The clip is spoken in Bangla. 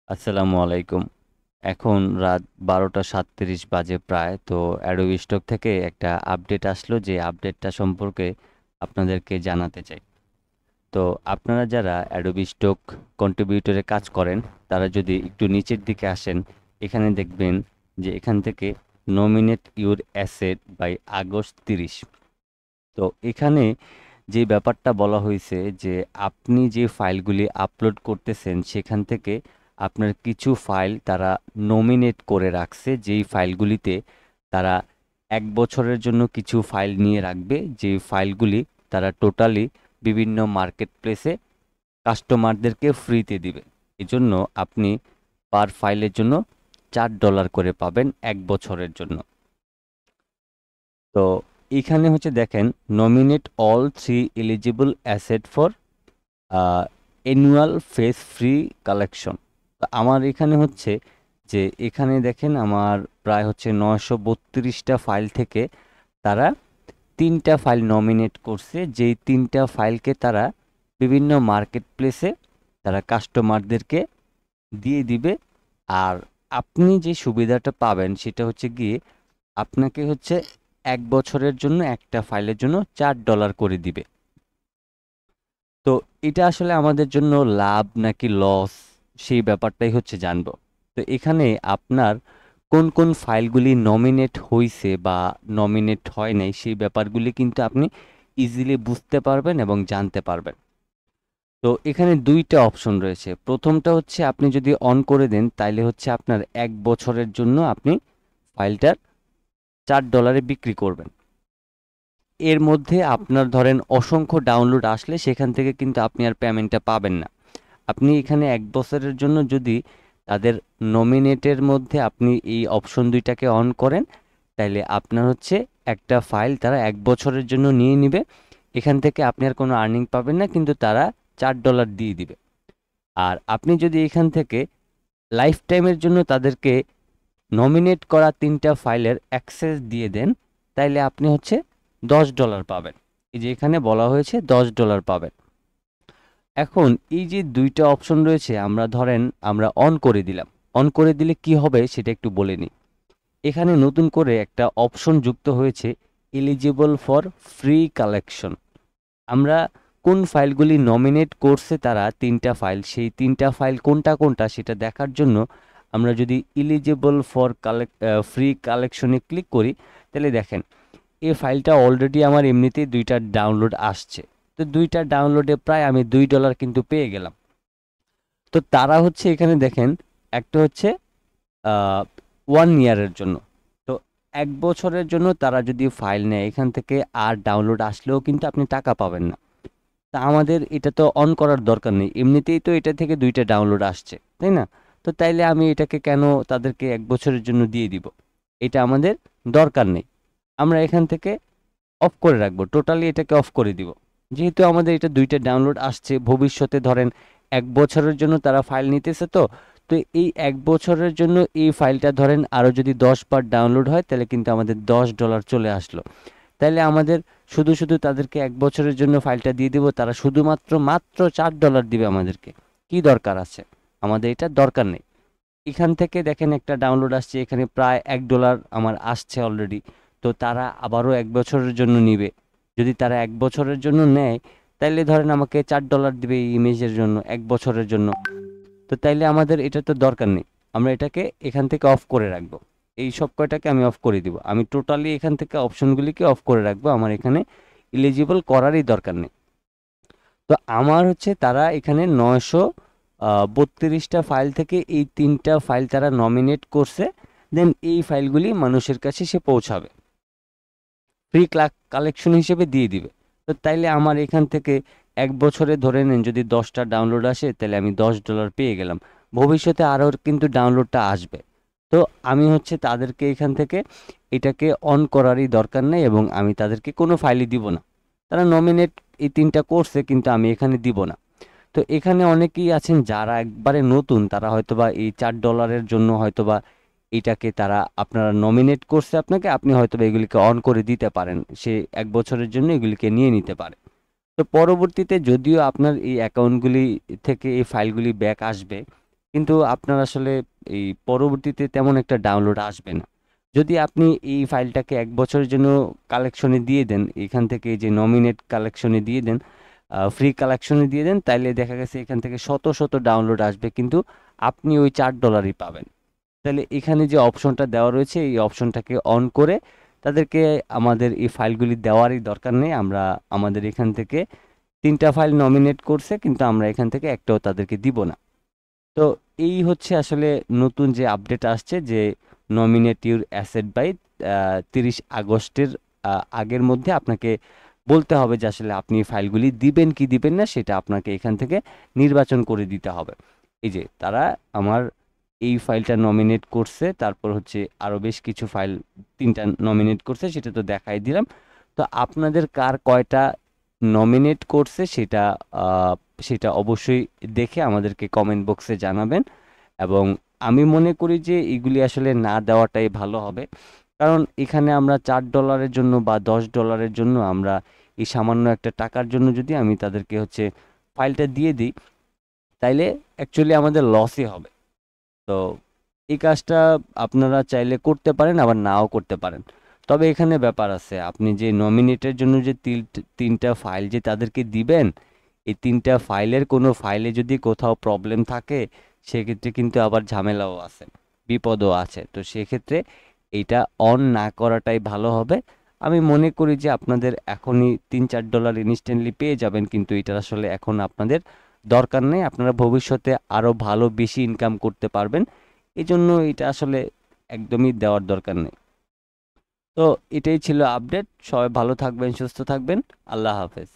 আসসালামু আলাইকুম। এখন রাত 12:37 বাজে প্রায়। তো অ্যাডোবি স্টক থেকে একটা আপডেট আসলো, যে আপডেটটা সম্পর্কে আপনাদেরকে জানাতে চাই। তো আপনারা যারা অ্যাডোবি স্টক কন্ট্রিবিউটরে কাজ করেন, তারা যদি একটু নিচের দিকে আসেন, এখানে দেখবেন যে এখান থেকে nominate your asset by August 30। তো এখানে যে ব্যাপারটা বলা হয়েছে যে আপনি যে ফাইলগুলি আপলোড করতেছেন সেখান থেকে আপনার কিছু ফাইল তারা নমিনেট করে রাখছে, যেই ফাইলগুলিতে তারা 1 বছরের জন্য কিছু ফাইল নিয়ে রাখবে, যে ফাইলগুলি তারা টোটালি বিভিন্ন মার্কেট প্লেসে কাস্টমারদেরকে ফ্রিতে দিবে। এজন্য আপনি পার ফাইলের জন্য $4 করে পাবেন 1 বছরের জন্য। তো এখানে হচ্ছে দেখেন, nominate all three eligible asset for annual face free collection. আমার এখানে হচ্ছে যে এখানে দেখেন আমার প্রায় হচ্ছে 932টা ফাইল থেকে তারা 3টা ফাইল নমিনেট করছে, যেই 3টা ফাইলকে তারা বিভিন্ন মার্কেট প্লেসে তারা কাস্টমারদেরকে দিয়ে দিবে। আর আপনি যে সুবিধাটা পাবেন সেটা হচ্ছে গিয়ে আপনাকে হচ্ছে 1 বছরের জন্য একটা ফাইলের জন্য $4 করে দিবে। তো এটা আসলে আমাদের জন্য লাভ নাকি লস, সেই ব্যাপারটাই হচ্ছে জানবো। তো এখানে আপনার কোন কোন ফাইলগুলি নমিনেট হইছে বা নমিনেট হয় নাই, সেই ব্যাপারগুলি কিন্তু আপনি ইজিলি বুঝতে পারবেন এবং জানতে পারবেন। তো এখানে 2টা অপশন রয়েছে। প্রথমটা হচ্ছে আপনি যদি অন করে দেন, তাইলে হচ্ছে আপনার 1 বছরের জন্য আপনি ফাইলটার $4 বিক্রি করবেন। এর মধ্যে আপনার ধরেন অসংখ্য ডাউনলোড আসলে সেখান থেকে কিন্তু আপনি আর পেমেন্টটা পাবেন না। আপনি এখানে 1 বছরের জন্য যদি তাদের নমিনেটের মধ্যে আপনি এই অপশন 2টাকে অন করেন, তাইলে আপনার হচ্ছে একটা ফাইল তারা 1 বছরের জন্য নিয়ে নিবে। এখান থেকে আপনি আর কোনো আর্নিং পাবেন না, কিন্তু তারা $4 দিয়ে দিবে। আর আপনি যদি এখান থেকে লাইফ টাইমের জন্য তাদেরকে নমিনেট করা 3টা ফাইলের অ্যাক্সেস দিয়ে দেন, তাইলে আপনি হচ্ছে $10 পাবেন। এই যে এখানে বলা হয়েছে $10 পাবেন। এখন এই যে 2টা অপশন রয়েছে, আমরা ধরেন আমরা অন করে দিলাম। অন করে দিলে কি হবে সেটা একটু বলে নিই। এখানে নতুন করে একটা অপশন যুক্ত হয়েছে, এলিজিবল ফর ফ্রি কালেকশন। আমরা কোন ফাইলগুলি নমিনেট করছে তারা 3টা ফাইল, সেই 3টা ফাইল কোনটা কোনটা সেটা দেখার জন্য আমরা যদি এলিজিবল ফর ফ্রি কালেকশনে ক্লিক করি, তাহলে দেখেন এই ফাইলটা অলরেডি আমার এমনিতেই 2টা ডাউনলোড আসছে। তো 2টা ডাউনলোডে প্রায় আমি $2 কিন্তু পেয়ে গেলাম। তো তারা হচ্ছে এখানে দেখেন, একটা হচ্ছে 1 ইয়ারের জন্য। তো 1 বছরের জন্য তারা যদি ফাইল নেয়, এখান থেকে আর ডাউনলোড আসলেও কিন্তু আপনি টাকা পাবেন না। তা আমাদের এটা তো অন করার দরকার নেই, এমনিতেই তো এটা থেকে 2টা ডাউনলোড আসছে, তাই না? তো তাইলে আমি এটাকে কেন তাদেরকে 1 বছরের জন্য দিয়ে দিব? এটা আমাদের দরকার নেই। আমরা এখান থেকে অফ করে রাখবো, টোটালি এটাকে অফ করে দিব। যেহেতু আমাদের এটা 2টা ডাউনলোড আসছে, ভবিষ্যতে ধরেন 1 বছরের জন্য তারা ফাইল নিতেছে। তো তো এই 1 বছরের জন্য এই ফাইলটা ধরেন আরও যদি 10 বার ডাউনলোড হয়, তাহলে কিন্তু আমাদের $10 চলে আসলো। তাইলে আমাদের শুধু শুধু তাদেরকে 1 বছরের জন্য ফাইলটা দিয়ে দিব, তারা শুধুমাত্র মাত্র $4 দিবে আমাদেরকে। কি দরকার আছে? আমাদের এটা দরকার নেই। এখান থেকে দেখেন একটা ডাউনলোড আসছে, এখানে প্রায় $1 আমার আসছে অলরেডি। তো তারা আবারও 1 বছরের জন্য নিবে। যদি তারা 1 বছরের জন্য নেয়, তাইলে ধরেন আমাকে $4 দিবে এই ইমেজের জন্য 1 বছরের জন্য। তো তাইলে আমাদের এটা তো দরকার নেই। আমরা এটাকে এখান থেকে অফ করে রাখবো। এই সব কয়টাকে আমি অফ করে দিব। আমি টোটালি এখান থেকে অপশনগুলিকে অফ করে রাখবো, আমার এখানে এলিজিবল করারই দরকার নেই। তো আমার হচ্ছে তারা এখানে 932টা ফাইল থেকে এই 3টা ফাইল তারা নমিনেট করছে। দেন এই ফাইলগুলি মানুষের কাছে সে পৌঁছাবে, ফ্রি কালেকশন হিসেবে দিয়ে দিবে। তো তাইলে আমার এখান থেকে 1 বছরে ধরে নেন যদি 10টা ডাউনলোড আসে, তাহলে আমি $10 পেয়ে গেলাম। ভবিষ্যতে আরও কিন্তু ডাউনলোডটা আসবে। তো আমি হচ্ছে তাদেরকে এখান থেকে এটাকে অন করারই দরকার নেই, এবং আমি তাদেরকে কোনো ফাইলই দিব না। তারা নমিনেট এই 3টা করছে, কিন্তু আমি এখানে দিব না। তো এখানে অনেকেই আছেন যারা একবারে নতুন, তারা হয়তোবা এই $4 জন্য হয়তোবা এটাকে তারা আপনারা নমিনেট করছে আপনাকে, আপনি হয়তোবা এগুলিকে অন করে দিতে পারেন, সে 1 বছরের জন্য এগুলিকে নিয়ে নিতে পারে। তো পরবর্তীতে যদিও আপনার এই অ্যাকাউন্টগুলি থেকে এই ফাইলগুলি ব্যাক আসবে, কিন্তু আপনার আসলে এই পরবর্তীতে তেমন একটা ডাউনলোড আসবে না। যদি আপনি এই ফাইলটাকে 1 বছরের জন্য কালেকশনে দিয়ে দেন, এখান থেকে এই যে নমিনেট কালেকশনে দিয়ে দেন, ফ্রি কালেকশনে দিয়ে দেন, তাইলে দেখা গেছে এখান থেকে শত শত ডাউনলোড আসবে, কিন্তু আপনি ওই $4 পাবেন। তাহলে এখানে যে অপশনটা দেওয়া রয়েছে এই অপশনটাকে অন করে তাদেরকে আমাদের এই ফাইলগুলি দেওয়ারই দরকার নেই। আমরা আমাদের এখান থেকে 3টা ফাইল নমিনেট করছে, কিন্তু আমরা এখান থেকে একটাও তাদেরকে দিব না। তো এই হচ্ছে আসলে নতুন যে আপডেট আসছে, যে নমিনেট ইউর অ্যাসেট বাই 30 আগস্টের আগের মধ্যে আপনাকে বলতে হবে যে আসলে আপনি এই ফাইলগুলি দিবেন কি দিবেন না, সেটা আপনাকে এখান থেকে নির্বাচন করে দিতে হবে। এই যে তারা আমার এই ফাইলটা নমিনেট করছে, তারপর হচ্ছে আরও বেশ কিছু ফাইল 3টা নমিনেট করছে, সেটা তো দেখাই দিলাম। তো আপনাদের কার কয়টা নমিনেট করছে সেটা সেটা অবশ্যই দেখে আমাদেরকে কমেন্ট বক্সে জানাবেন। এবং আমি মনে করি যে এগুলি আসলে না দেওয়াটাই ভালো হবে, কারণ এখানে আমরা $4 জন্য বা $10 জন্য আমরা এই সামান্য একটা টাকার জন্য যদি আমি তাদেরকে হচ্ছে ফাইলটা দিয়ে দিই, তাইলে অ্যাকচুয়ালি আমাদের লসই হবে। তো এই কাজটা আপনারা চাইলে করতে পারেন, আবার নাও করতে পারেন। তবে এখানে ব্যাপার আছে, আপনি যে নমিনেটের জন্য যে 3টা ফাইল যে তাদেরকে দিবেন, এই 3টা ফাইলের কোনো ফাইলে যদি কোথাও প্রবলেম থাকে, সেক্ষেত্রে কিন্তু আবার ঝামেলাও আছে, বিপদও আছে। তো সেক্ষেত্রে এইটা অন না করাটাই ভালো হবে। আমি মনে করি যে আপনাদের এখনই $3-4 ইনস্ট্যান্টলি পেয়ে যাবেন, কিন্তু এটা আসলে এখন আপনাদের দরকার নেই। আপনারা ভবিষ্যতে আরও ভালো বেশি ইনকাম করতে পারবেন, এই জন্য এটা আসলে একদমই দেওয়ার দরকার নেই। তো এটাই ছিল আপডেট। সবাই ভালো থাকবেন, সুস্থ থাকবেন। আল্লাহ হাফেজ।